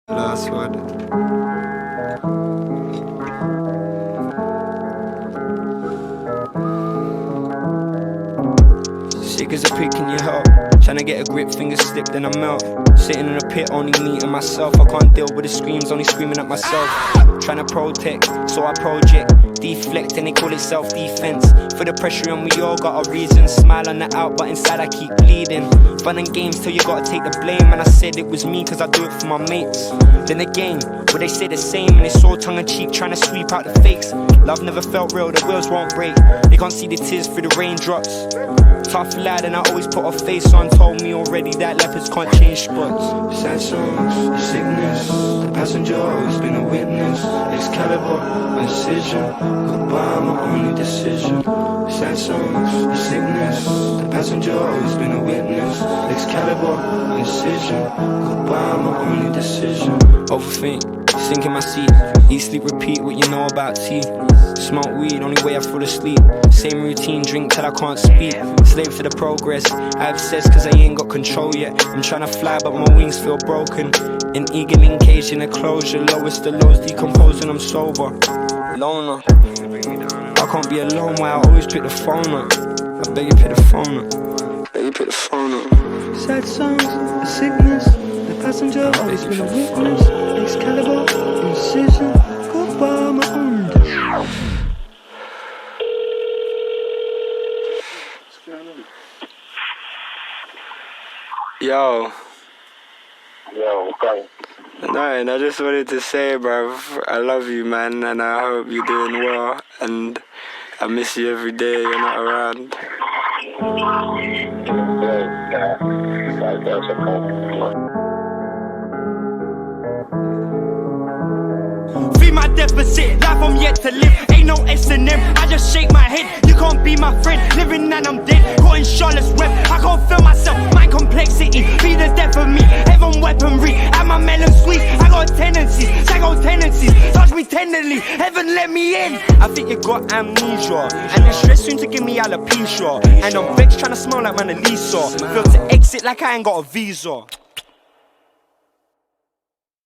Last word. Sick as a pig, can you help? Tryna get a grip, fingers slip, then I melt. Sitting in a pit, only meeting myself. I can't deal with the screams, only screaming at myself. Tryna protect, so I project. Deflect, and they call it self-defense. For the pressure on, we all got our reasons. Smile on the out, but inside I keep bleeding. Fun and games till you gotta take the blame. And I said it was me, cause I do it for my mates. Then again, where they say the same, and it's all tongue-in-cheek, trying to sweep out the fakes. Love never felt real, the wheels won't break. They can't see the tears through the raindrops. Tough lad, and I always put a face on. Told me already that leopards can't change spots. Sad songs, sickness. The passenger always been a witness. Excalibur, my decision. Goodbye, my only decision. Sad songs, sickness. The passenger always been a witness. Excalibur, my decision. Goodbye, my only decision. Overthink, sink in my seat. Eat, sleep, repeat what you know about tea. Smoke weed, only way I fall asleep. Same routine, drink till I can't speak. Slave to the progress, I obsess cause I ain't got control yet. I'm tryna fly but my wings feel broken. An eagle cage in a closure. Lowest the lows decomposing, I'm sober. Loner, I can't be alone while I always pick the phone up. I beg you pick the phone up. Beg you pick the phone up. Sad songs, the sickness. The passenger always been a witness. Excalibur, indecision. Goodbye, my own decision. Yo. Yo, okay. Nothing, I just wanted to say, bruv, I love you, man, and I hope you're doing well, and I miss you every day you're not around. Free my deficit, life I'm yet to live. Ain't no S&M, I just shake my head. You can't be my friend, living and I'm dead. Caught in Charlotte's Web, I can't feel myself. My complexity, be the death of me. Heaven weaponry, and my melon sweet. I got tendencies, psycho tendencies. Touch me tenderly, heaven let me in. I think you got amnesia, and the stress soon to give me alopecia. And I'm vexed trying to smell like Mona Lisa. Feel to exit like I ain't got a visa.